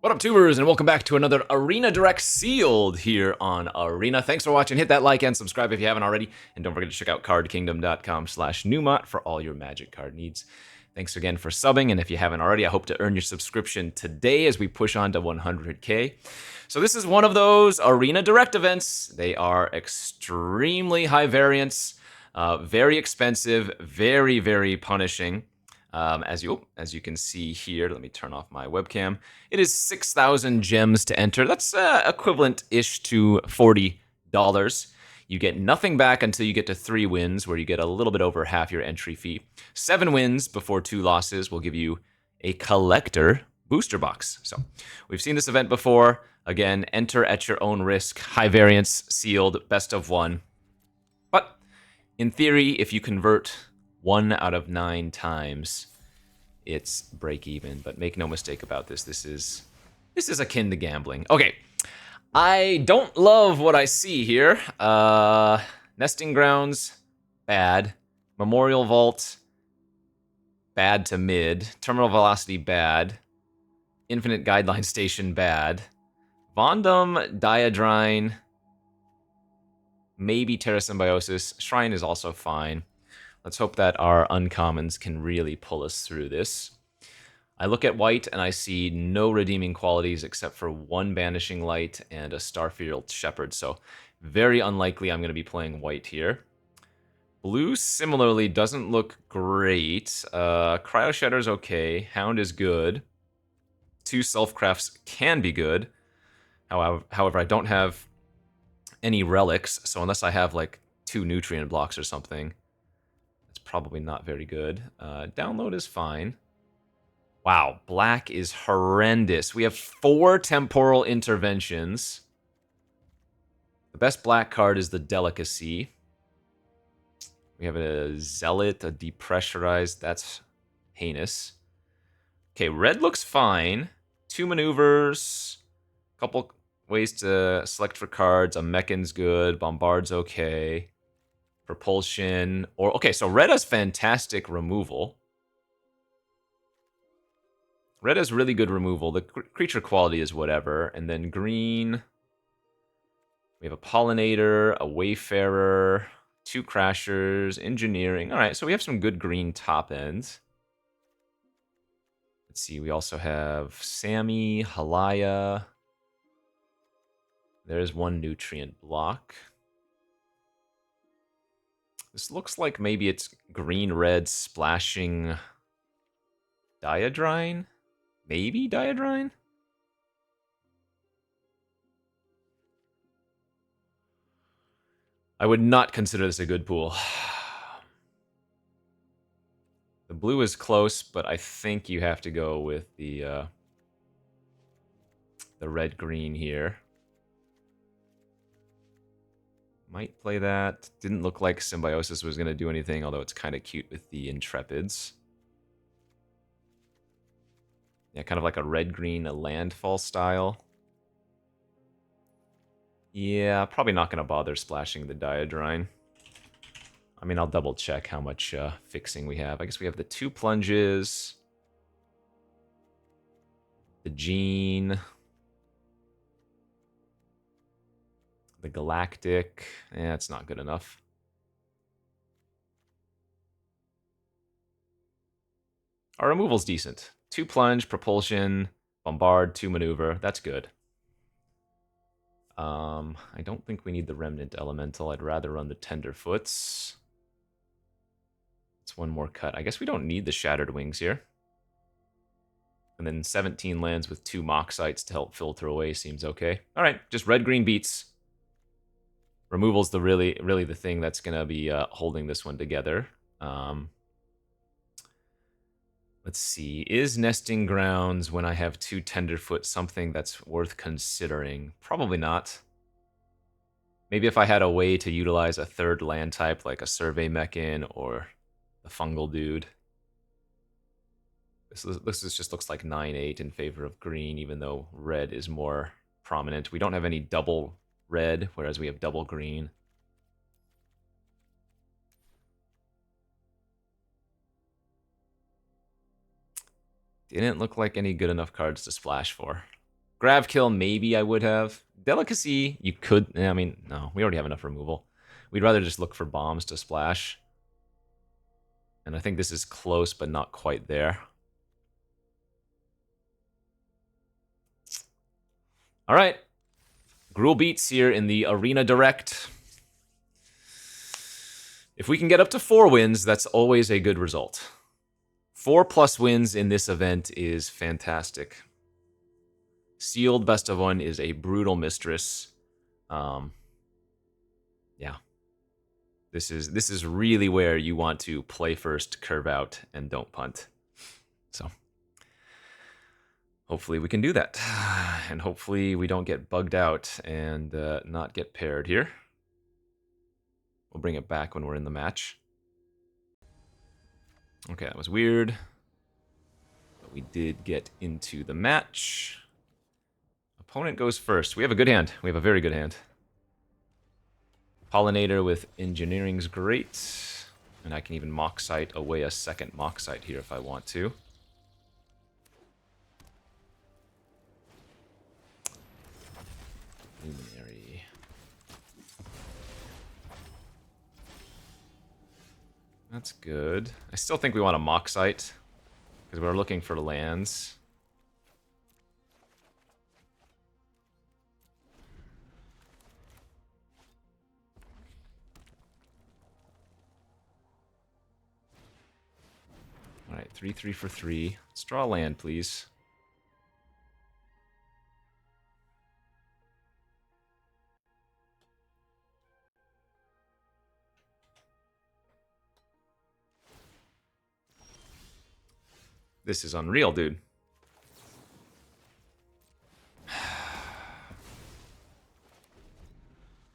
What up, tubers, and welcome back to another Arena Direct Sealed here on Arena. Thanks for watching. Hit that like and subscribe if you haven't already. And don't forget to check out cardkingdom.com/Numot for all your Magic card needs. Thanks again for subbing, and if you haven't already, I hope to earn your subscription today as we push on to 100K. So this is one of those Arena Direct events. They are extremely high variance, very expensive, very, very punishing. As you can see here, let me turn off my webcam. It is 6,000 gems to enter. That's equivalent-ish to $40. You get nothing back until you get to 3 wins, where you get a little bit over half your entry fee. 7 wins before 2 losses will give you a collector booster box. So we've seen this event before. Again, enter at your own risk. High variance, sealed, best of 1. But in theory, if you convert 1 out of 9 times, it's break even. But make no mistake about this. This is akin to gambling. Okay, I don't love what I see here. Nesting Grounds, bad. Memorial Vault, bad to mid. Terminal Velocity, bad. Infinite Guideline Station, bad. Vondum, Diadrine, maybe Terra Symbiosis. Shrine is also fine. Let's hope that our uncommons can really pull us through this. I look at white and I see no redeeming qualities except for 1 Banishing Light and a Starfield Shepherd, so very unlikely I'm going to be playing white here. Blue similarly doesn't look great. Cryo Shedder's okay. Hound is good. 2 Self-Crafts can be good. However, I don't have any relics, so unless I have like 2 nutrient blocks or something, probably not very good. Download is fine. Wow, black is horrendous. We have 4 temporal interventions. The best black card is the Delicacy. We have a Zealot, a Depressurized. That's heinous. Okay, red looks fine. 2 maneuvers. Couple ways to select for cards. A Mechan's good. Bombard's okay. Propulsion, or okay, so red has fantastic removal. Red has really good removal. The creature quality is whatever. And then green, we have a Pollinator, a Wayfarer, 2 Crashers, Engineering. All right, so we have some good green top ends. Let's see, we also have Sammy, Halaya. There's 1 nutrient block. This looks like maybe it's green-red splashing Diadrine? Maybe Diadrine? I would not consider this a good pool. The blue is close, but I think you have to go with the red-green here. Might play that. Didn't look like Symbiosis was going to do anything, although it's kind of cute with the Intrepids. Yeah, kind of like a red-green, a landfall style. Yeah, probably not going to bother splashing the Diadrine. I mean, I'll double check how much fixing we have. I guess we have the 2 plunges. The Gene. The Galactic. Eh, it's not good enough. Our removal's decent. 2 plunge, propulsion, bombard, 2 maneuver. That's good. I don't think we need the Remnant Elemental. I'd rather run the Tenderfoots. It's 1 more cut. I guess we don't need the Shattered Wings here. And then 17 lands with 2 Moxites to help filter away seems okay. All right, just red-green beats. Removal's the really the thing that's going to be holding this one together. Let's see. Is Nesting Grounds, when I have 2 Tenderfoot, something that's worth considering? Probably not. Maybe if I had a way to utilize a 3rd land type, like a Survey Mechan or the Fungal Dude. This just looks like 9-8 in favor of green, even though red is more prominent. We don't have any double red, whereas we have double green. Didn't look like any good enough cards to splash for. Grav kill, maybe I would have. Delicacy, you could. I mean, no, we already have enough removal. We'd rather just look for bombs to splash. And I think this is close, but not quite there. All right. Gruul beats here in the Arena Direct. If we can get up to 4 wins, that's always a good result. 4+ wins in this event is fantastic. Sealed best of 1 is a brutal mistress. Yeah. This is really where you want to play first, curve out, and don't punt. So hopefully we can do that. And hopefully we don't get bugged out and not get paired here. We'll bring it back when we're in the match. Okay, that was weird. But we did get into the match. Opponent goes first. We have a good hand. We have a very good hand. Pollinator with Engineering's great. And I can even Mock Sight away a second Mock Sight here if I want to. Luminary. That's good. I still think we want a Mock Sight, because we're looking for lands. Alright, 3/3 for 3. Let's draw a land, please. This is unreal, dude.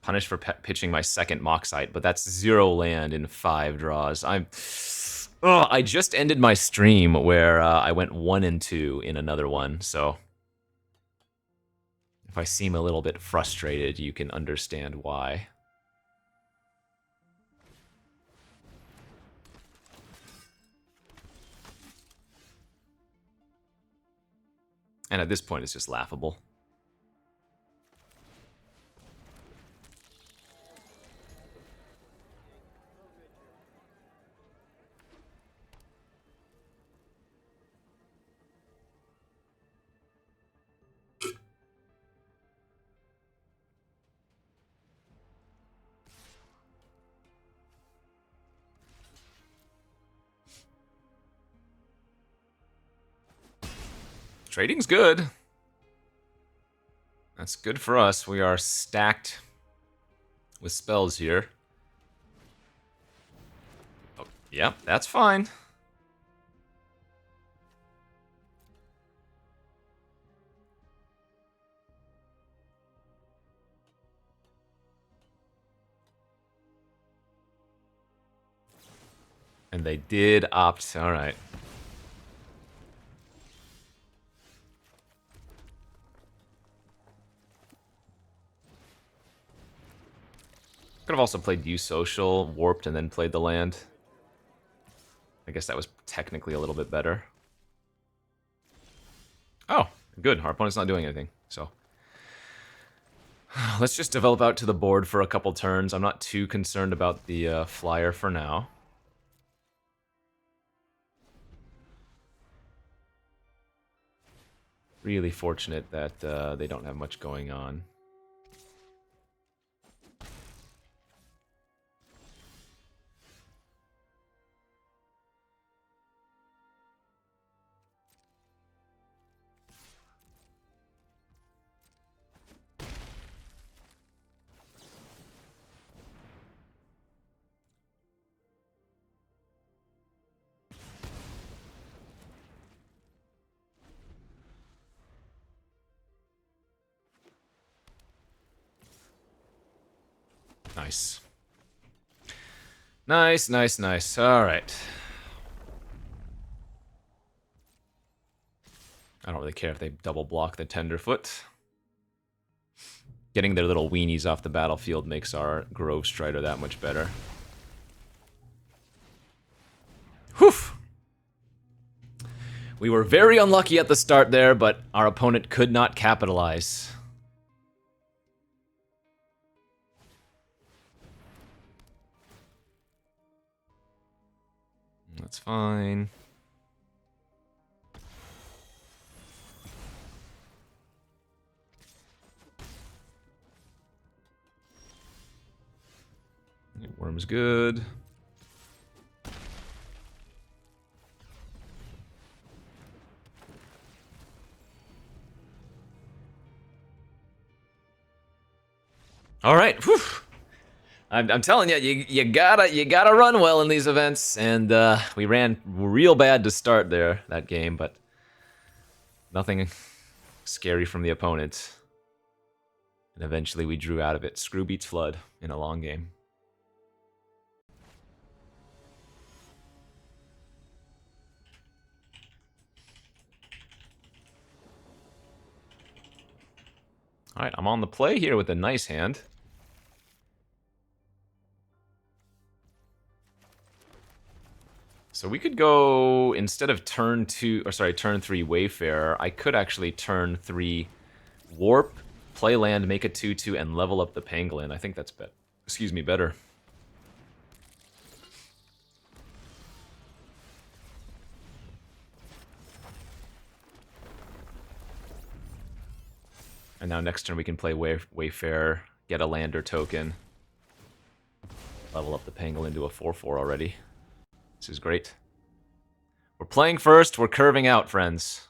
Punished for pitching my second Mock Sight, but that's 0 land in 5 draws. I just ended my stream where I went 1 and 2 in another one, so if I seem a little bit frustrated, you can understand why. And at this point, it's just laughable. Trading's good. That's good for us. We are stacked with spells here. Oh, yep, that's fine. And they did opt. All right. Could have also played U Social, warped, and then played the land. I guess that was technically a little bit better. Oh, good. Our opponent's not doing anything, so. Let's just develop out to the board for a couple turns. I'm not too concerned about the flyer for now. Really fortunate that they don't have much going on. Nice. Nice, nice, nice. All right. I don't really care if they double block the Tenderfoot. Getting their little weenies off the battlefield makes our Grove Strider that much better. Whew! We were very unlucky at the start there, but our opponent could not capitalize. That's fine. Worm's good. All right. Whew. I'm telling you, you gotta run well in these events, and we ran real bad to start there that game, but nothing scary from the opponent. And eventually we drew out of it. Screw beats Flood in a long game. All right, I'm on the play here with a nice hand. So we could go, instead of turn 3 Wayfarer, I could actually turn 3 Warp, play land, make a 2/2, and level up the Pangolin. I think that's better. And now next turn we can play Wayfarer, get a lander token, level up the Pangolin to a 4/4 already. This is great. We're playing first, we're curving out, friends.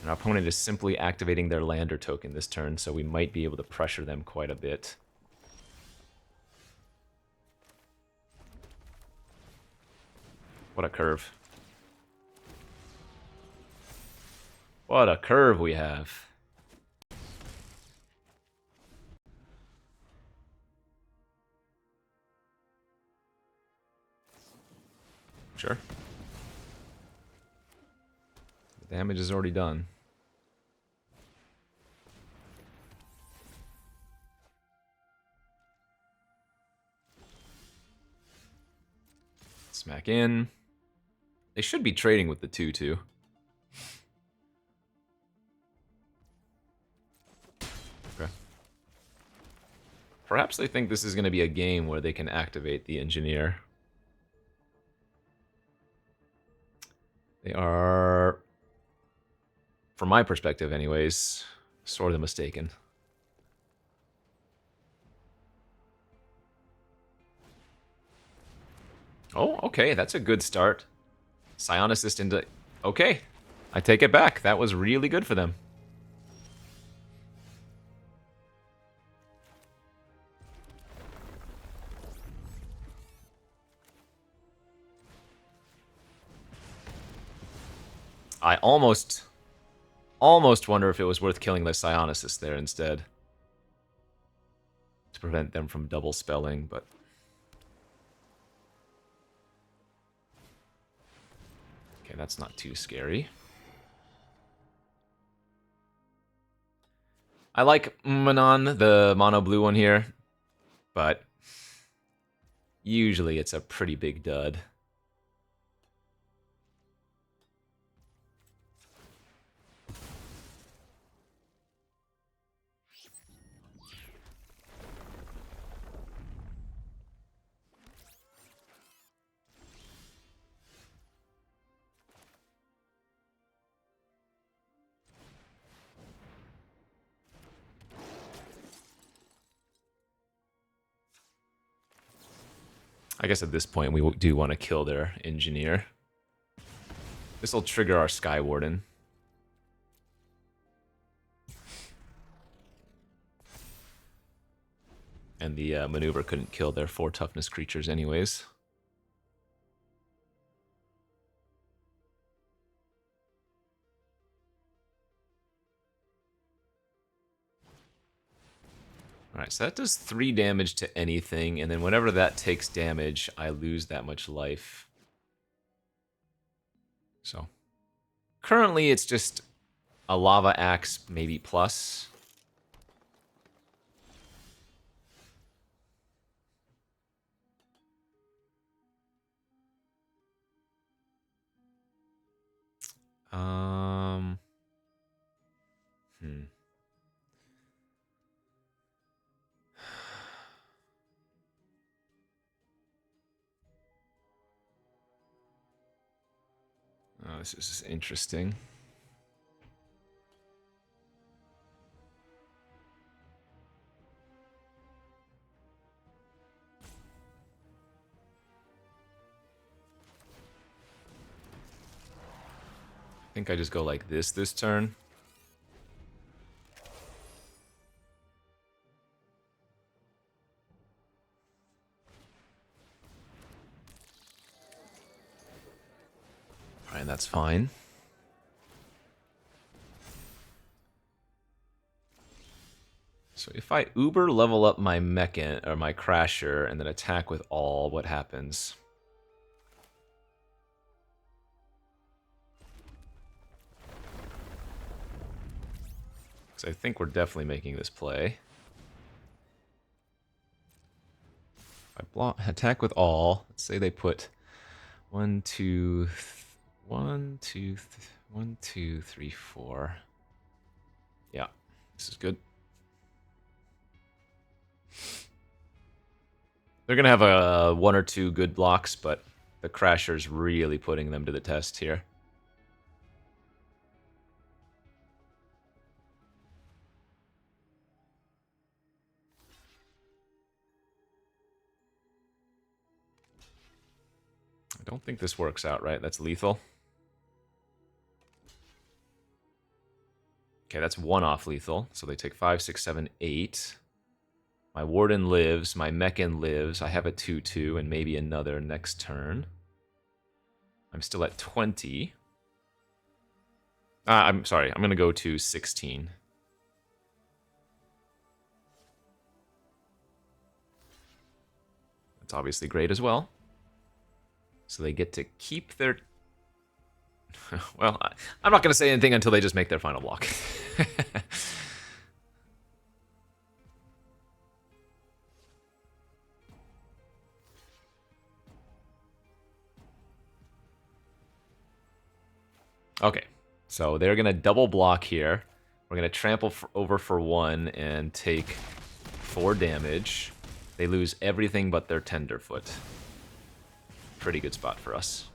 And our opponent is simply activating their lander token this turn, so we might be able to pressure them quite a bit. What a curve. What a curve we have. Sure. The damage is already done. Smack in. They should be trading with the 2/2. Okay. Perhaps they think this is going to be a game where they can activate the engineer. They are, from my perspective anyways, sort of mistaken. Oh, okay, that's a good start. Scion Assist into... Okay, I take it back. That was really good for them. I almost wonder if it was worth killing the Scion Assist there instead. To prevent them from double spelling, but... Okay, that's not too scary. I like Manon, the mono blue one here, but usually it's a pretty big dud. I guess at this point we do want to kill their engineer. This will trigger our Sky Warden. And the maneuver couldn't kill their 4 toughness creatures anyways. Alright, so that does 3 damage to anything, and then whenever that takes damage, I lose that much life. So, currently it's just a Lava Axe, maybe plus. Hmm. Oh, this is interesting. I think I just go like this turn. Alright, that's fine. So if I uber level up my mechan or my crasher and then attack with all, what happens? Because I think we're definitely making this play. If I attack with all, let's say they put 1, 2, 1, 2, 1, 2, 3, 4. Yeah, this is good. They're gonna have a 1 or 2 good blocks, but the Crasher's really putting them to the test here. I don't think this works out, right? That's lethal. Okay, that's 1 off lethal. So they take 5, 6, 7, 8. My Warden lives. My Mechan lives. I have a 2/2 and maybe another next turn. I'm still at 20. I'm sorry. I'm going to go to 16. That's obviously great as well. So they get to keep their... Well, I'm not going to say anything until they just make their final block. Okay, so they're going to double block here. We're going to trample over for 1 and take 4 damage. They lose everything but their Tenderfoot. Pretty good spot for us.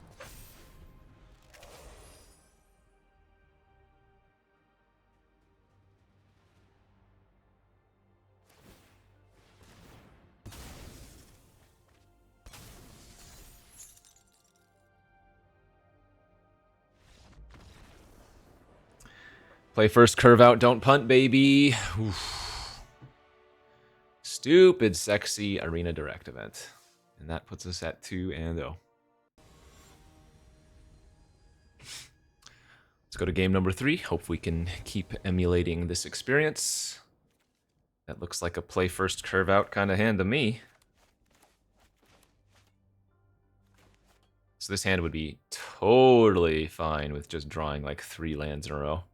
Play first, curve out, don't punt, baby. Oof. Stupid, sexy Arena Direct event. And that puts us at 2-0. Let's go to game number 3. Hope we can keep emulating this experience. That looks like a play first, curve out kind of hand to me. So this hand would be totally fine with just drawing like 3 lands in a row.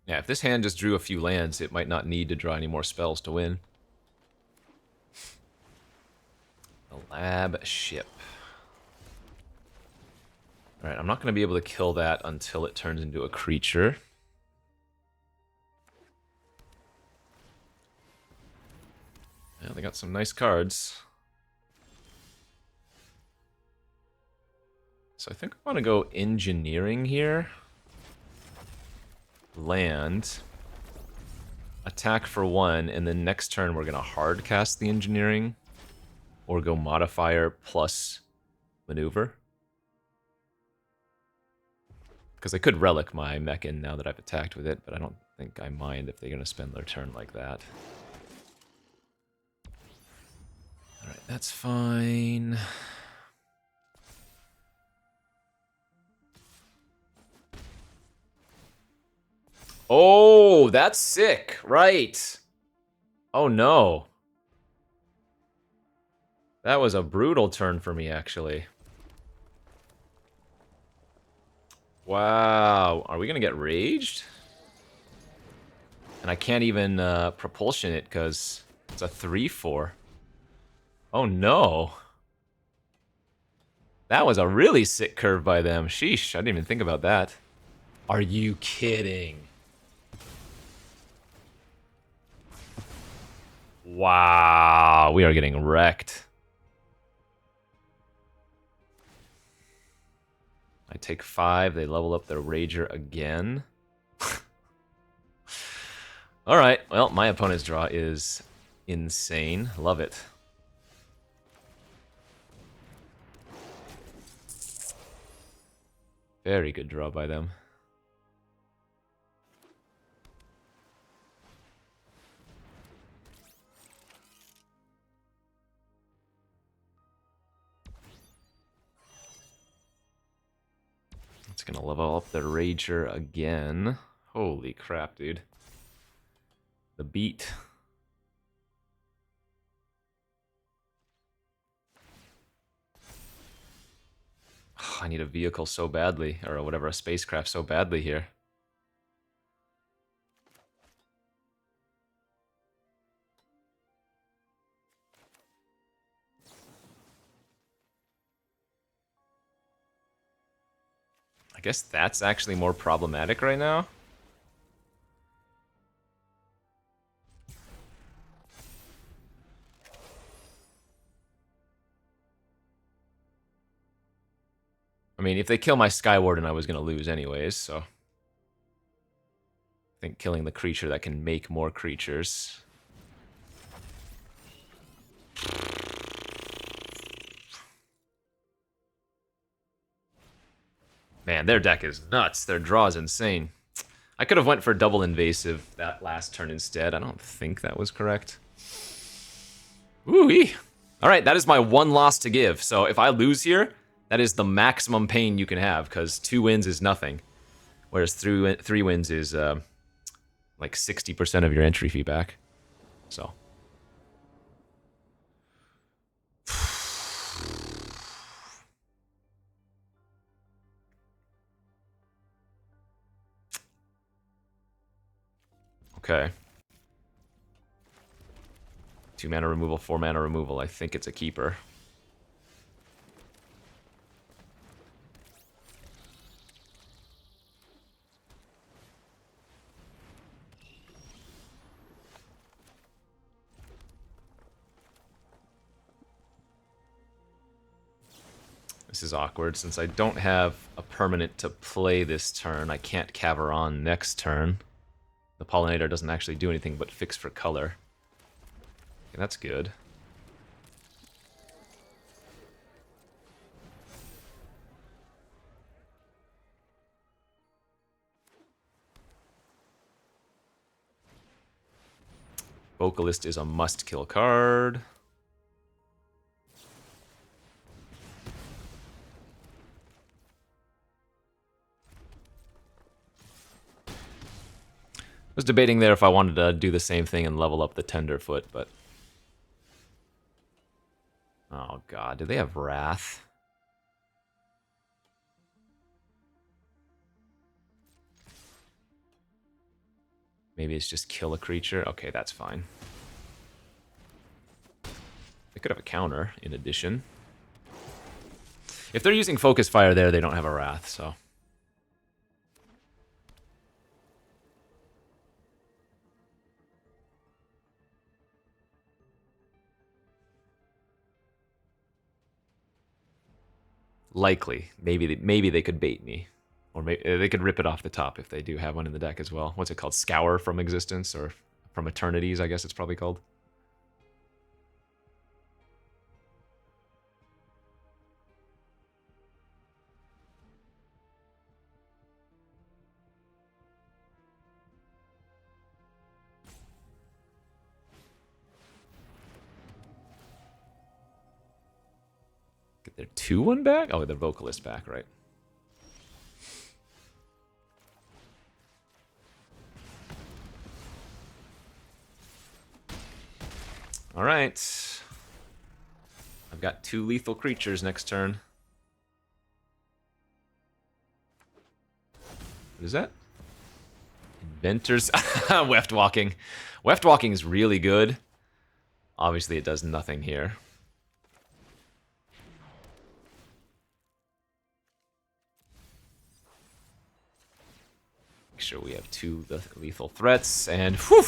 Yeah, if this hand just drew a few lands, it might not need to draw any more spells to win. The lab ship. Alright, I'm not going to be able to kill that until it turns into a creature. Yeah, they got some nice cards. So I think I want to go engineering here. Land. Attack for 1, and then next turn we're going to hard cast the engineering. Or go modifier plus maneuver. Because I could relic my Mechan now that I've attacked with it, but I don't think I mind if they're going to spend their turn like that. Alright, that's fine. Oh, that's sick. Right. Oh, no. That was a brutal turn for me, actually. Wow. Are we going to get raged? And I can't even propulsion it because it's a 3/4. Oh no. That was a really sick curve by them. Sheesh, I didn't even think about that. Are you kidding? Wow, we are getting wrecked. I take 5, they level up their Rager again. Alright, well, my opponent's draw is insane. Love it. Very good draw by them. It's gonna level up the Rager again. Holy crap, dude. The beat. I need a vehicle so badly, or whatever, a spacecraft so badly here. I guess that's actually more problematic right now. I mean, if they kill my Skywarden, I was going to lose anyways, so... I think killing the creature that can make more creatures... Man, their deck is nuts. Their draw is insane. I could have went for double invasive that last turn instead. I don't think that was correct. Ooh-wee. Alright, that is my one loss to give. So if I lose here, that is the maximum pain you can have, because 2 wins is nothing. Whereas 3 wins is like 60% of your entry fee back. So. Okay. 2 mana removal, 4 mana removal. I think it's a keeper. This is awkward, since I don't have a permanent to play this turn. I can't caver on next turn. The Pollinator doesn't actually do anything but fix for color. Okay, that's good. Vocalist is a must-kill card. I was debating there if I wanted to do the same thing and level up the Tenderfoot, but... Oh god, do they have Wrath? Maybe it's just kill a creature? Okay, that's fine. They could have a counter, in addition. If they're using Focus Fire there, they don't have a Wrath, so... Likely. Maybe they could bait me. Or maybe they could rip it off the top if they do have one in the deck as well. What's it called? Scour from Existence? Or from Eternities, I guess it's probably called. Get their 2/1 back? Oh, their Vocalist back, right. Alright. I've got 2 lethal creatures next turn. What is that? Venter's Weft Walking. Weft Walking is really good. Obviously, it does nothing here. Make sure we have 2 lethal threats, and whew,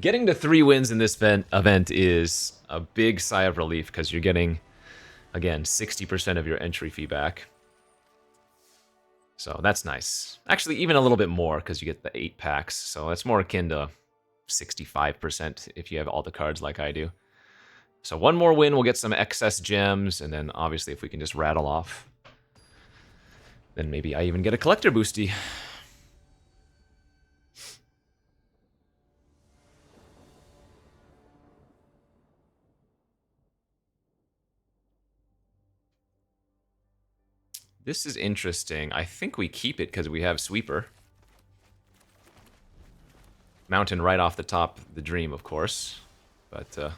getting to 3 wins in this event is a big sigh of relief because you're getting, again, 60% of your entry fee back. So that's nice. Actually, even a little bit more because you get the 8 packs. So it's more akin to 65% if you have all the cards like I do. So 1 more win, we'll get some excess gems, and then obviously if we can just rattle off, then maybe I even get a collector boosty. This is interesting. I think we keep it because we have Sweeper. Mountain right off the top, the dream, of course. But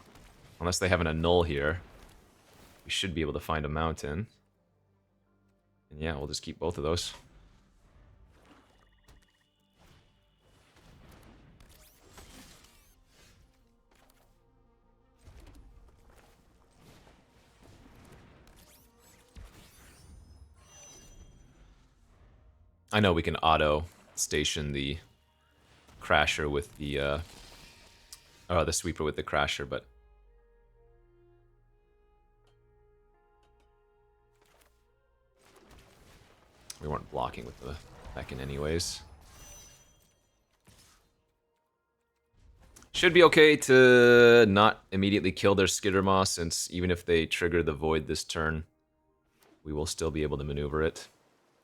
unless they have an annul here, we should be able to find a mountain. And yeah, we'll just keep both of those. I know we can auto station the Crasher with the Sweeper with the Crasher, but we weren't blocking with the Beacon anyways. Should be okay to not immediately kill their Skittermaw, since even if they trigger the Void this turn, we will still be able to maneuver it.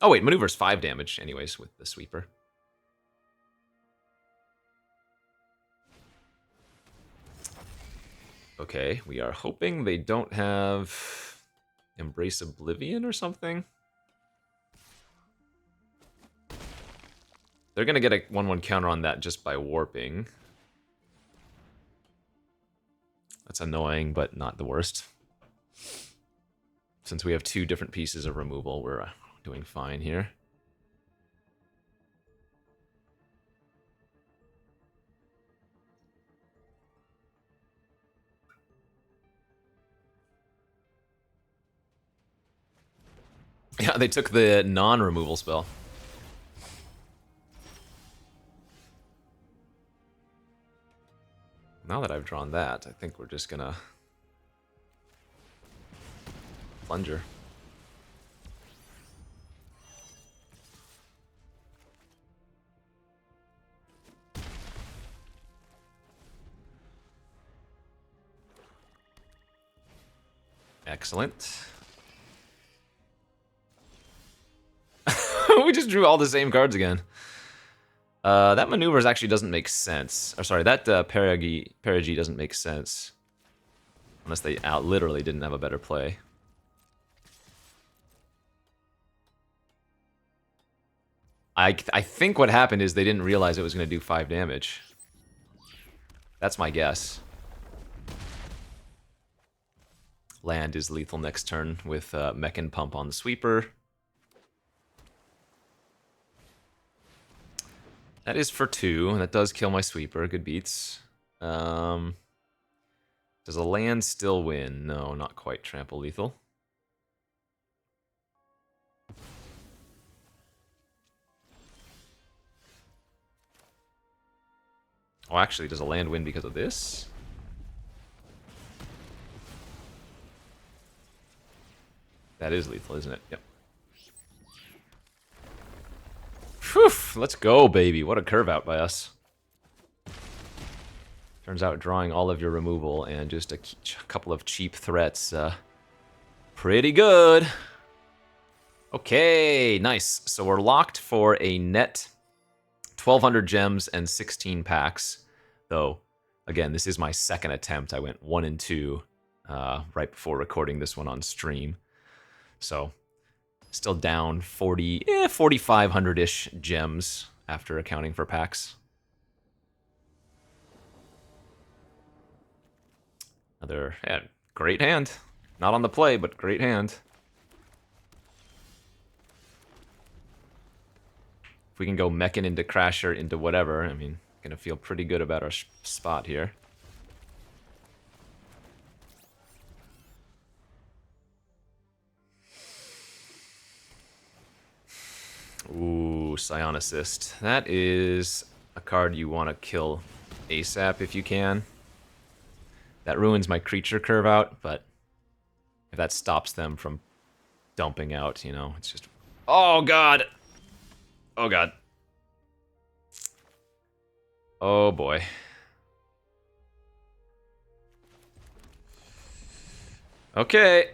Oh wait, maneuver's 5 damage anyways with the Sweeper. Okay, we are hoping they don't have Embrace Oblivion or something. They're gonna get a 1/1 counter on that just by warping. That's annoying, but not the worst. Since we have 2 different pieces of removal, we're doing fine here. Yeah, they took the non-removal spell. Now that I've drawn that, I think we're just gonna plunger. Excellent. We just drew all the same cards again. That maneuvers actually doesn't make sense. Or sorry, that Perigi doesn't make sense. Unless they literally didn't have a better play. I think what happened is they didn't realize it was going to do 5 damage. That's my guess. Land is lethal next turn with Mech and Pump on the Sweeper. That is for 2. That does kill my Sweeper. Good beats. Does a land still win? No, not quite trample lethal. Oh, actually, does a land win because of this? That is lethal, isn't it? Yep. Whew, let's go, baby. What a curve out by us. Turns out drawing all of your removal and just a couple of cheap threats, pretty good. Okay, nice. So we're locked for a net 1,200 gems and 16 packs. Though, again, this is my second attempt. I went 1 and 2 right before recording this one on stream. So, still down 4,500-ish gems after accounting for packs. Another great hand. Not on the play, but great hand. If we can go mechin into Crasher into whatever, I mean, gonna feel pretty good about our spot here. Ooh, Scion Assist. That is a card you want to kill ASAP if you can. That ruins my creature curve out, but if that stops them from dumping out, you know, it's just... Oh, God! Oh, God. Oh, boy. Okay.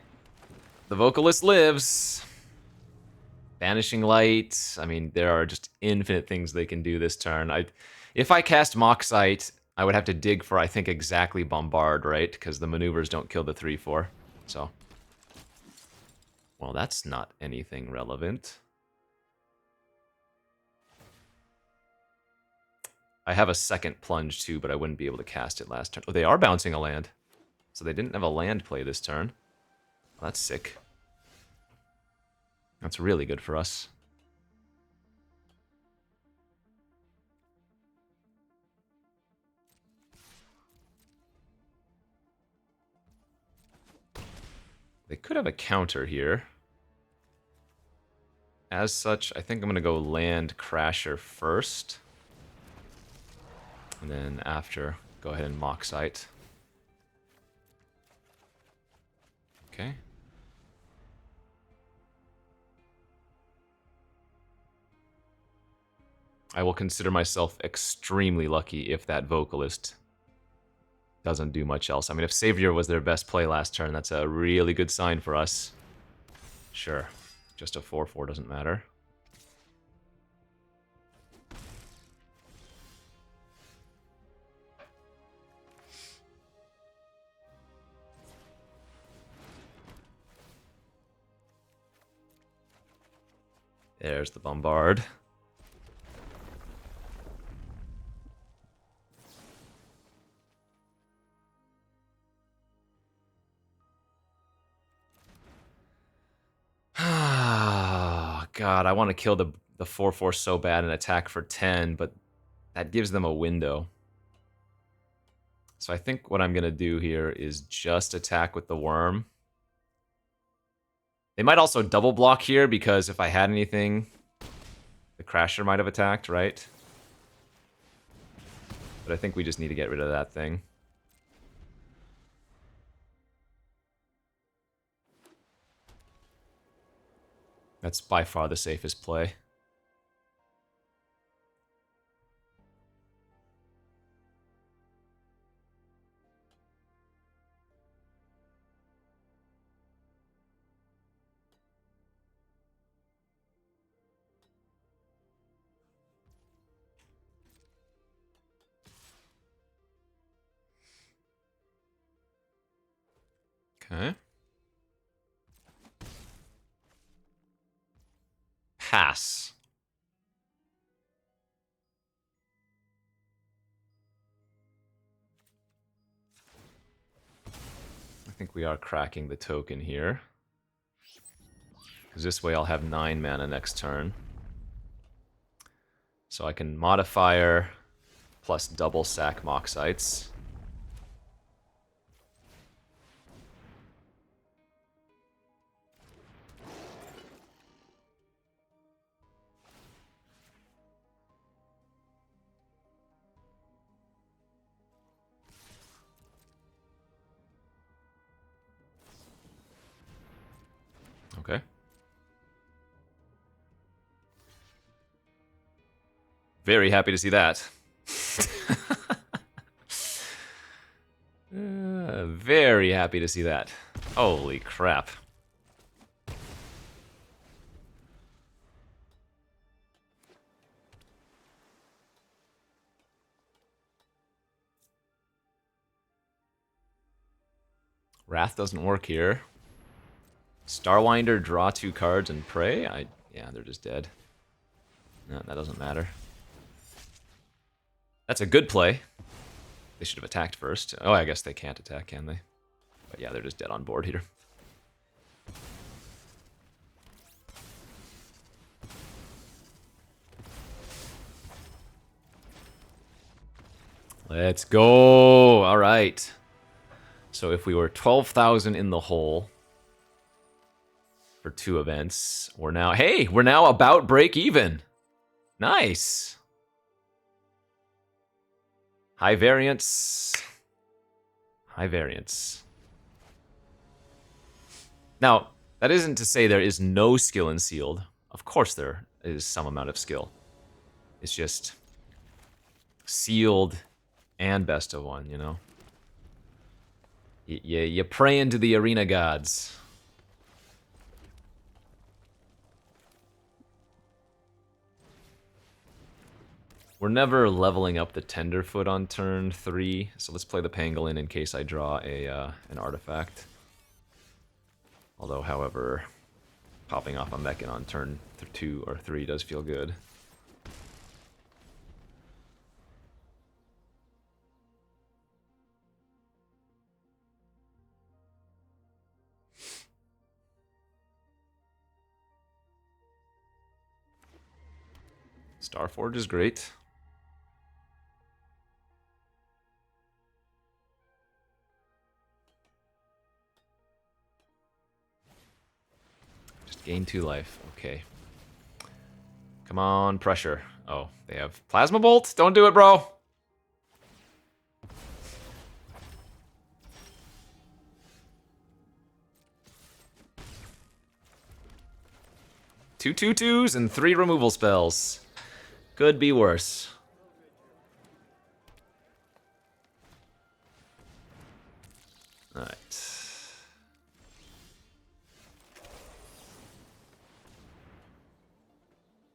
The Vocalist lives. Vanishing Light. I mean, there are just infinite things they can do this turn. If I cast Moxite, I would have to dig for, I think, exactly Bombard, right? Because the maneuvers don't kill the 3/4. So... Well, that's not anything relevant. I have a second plunge too, but I wouldn't be able to cast it last turn. Oh, they are bouncing a land. So they didn't have a land play this turn. Well, that's sick. That's really good for us. They could have a counter here. As such, I think I'm going to go land Crasher first. And then after, go ahead and Moxite. Okay. I will consider myself extremely lucky if that Vocalist doesn't do much else. I mean, if Savior was their best play last turn, that's a really good sign for us. Sure. Just a 4/4 doesn't matter. There's the Bombard. God, I want to kill the 4/4 so bad and attack for 10, but that gives them a window. So I think what I'm going to do here is just attack with the Worm. They might also double block here, because if I had anything, the Crasher might have attacked, right? But I think we just need to get rid of that thing. That's by far the safest play. Okay. Pass. I think we are cracking the token here. Because this way I'll have 9 mana next turn. So I can Modifier plus double sack Moxites. Okay. Very happy to see that. Very happy to see that. Holy crap. Wrath doesn't work here. Starwinder, draw 2 cards and pray? Yeah, they're just dead. No, that doesn't matter. That's a good play. They should have attacked first. Oh, I guess they can't attack, can they? But yeah, they're just dead on board here. Let's go. All right. So if we were 12,000 in the hole for 2 events, we're now, hey, we're now about break even. Nice. High variance. High variance. Now, that isn't to say there is no skill in sealed. Of course there is some amount of skill. It's just sealed and best of one, you know? You pray into the arena gods. We're never leveling up the Tenderfoot on turn 3, so let's play the Pangolin in case I draw an artifact. Although, however, popping off a Mechan on turn 2 or 3 does feel good. Starforge is great. Just gain 2 life. Okay. Come on, pressure. Oh, they have Plasma Bolt? Don't do it, bro! Two 2/2s and 3 removal spells. Could be worse. Alright.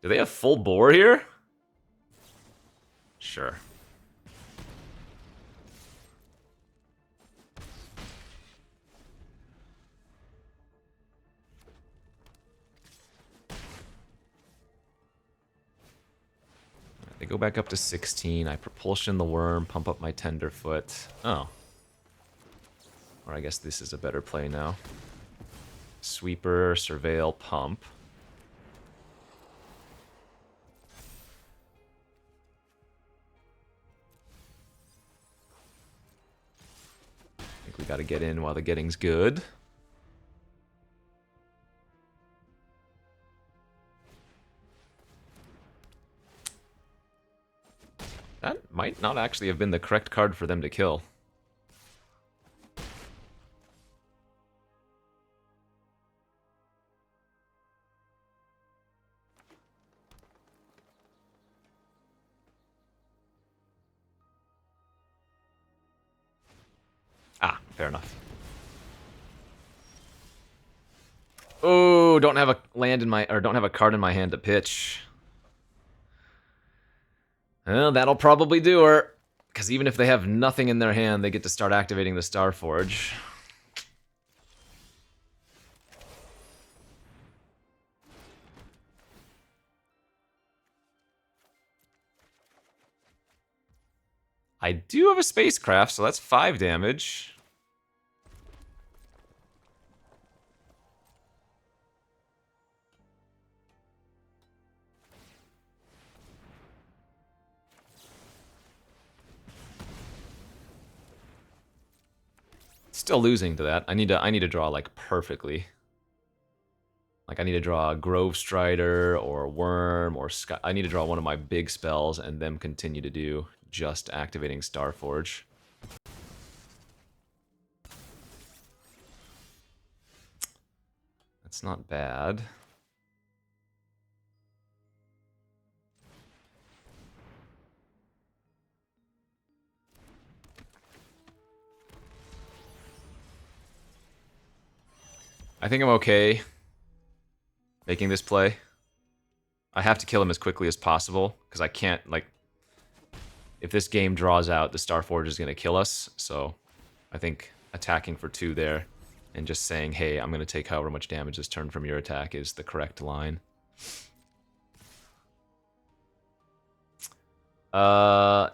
Do they have full bore here? Sure. They go back up to 16. I propulsion the worm, pump up my Tenderfoot. Oh. Or I guess this is a better play now. Sweeper, surveil, pump. I think we gotta get in while the getting's good. That might not actually have been the correct card for them to kill. Ah, fair enough. Oh, don't have a land in my, or don't have a card in my hand to pitch. Well, that'll probably do her. Because even if they have nothing in their hand, they get to start activating the Starforge. I do have a spacecraft, so that's 5 damage. Still losing to that. I need to draw like perfectly. Like I need to draw a Grove Strider or Worm or Sky. I need to draw one of my big spells and them continue to do just activating Starforge. That's not bad. I think I'm okay making this play. I have to kill him as quickly as possible, because I can't, like... If this game draws out, the Starforge is going to kill us, so I think attacking for 2 there and just saying, hey, I'm going to take however much damage this turn from your attack is the correct line.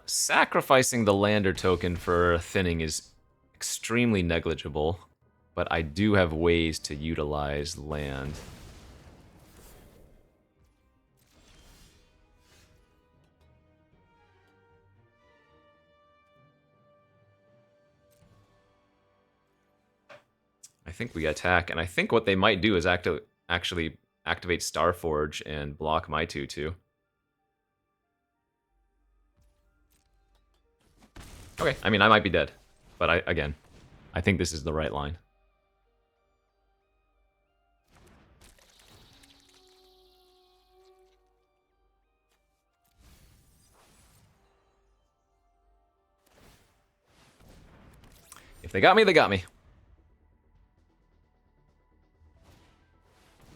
Sacrificing the lander token for thinning is extremely negligible, but I do have ways to utilize land. think we attack, and I think what they might do is actually activate Starforge and block my 2/2. Okay, I mean, I might be dead, but again, I think this is the right line. If they got me, they got me.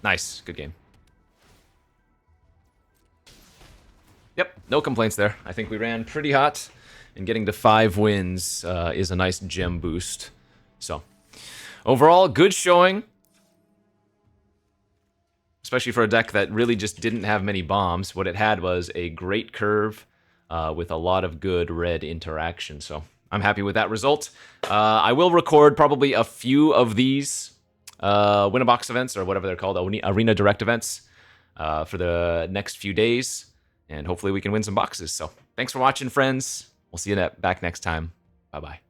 Nice, good game. Yep, no complaints there. I think we ran pretty hot, and getting to 5 wins is a nice gem boost. So, overall, good showing. Especially for a deck that really just didn't have many bombs. What it had was a great curve with a lot of good red interaction. So, I'm happy with that result. I will record probably a few of these Win-A-Box events, or whatever they're called, Arena Direct events, for the next few days. And hopefully we can win some boxes. So thanks for watching, friends. We'll see you back next time. Bye-bye.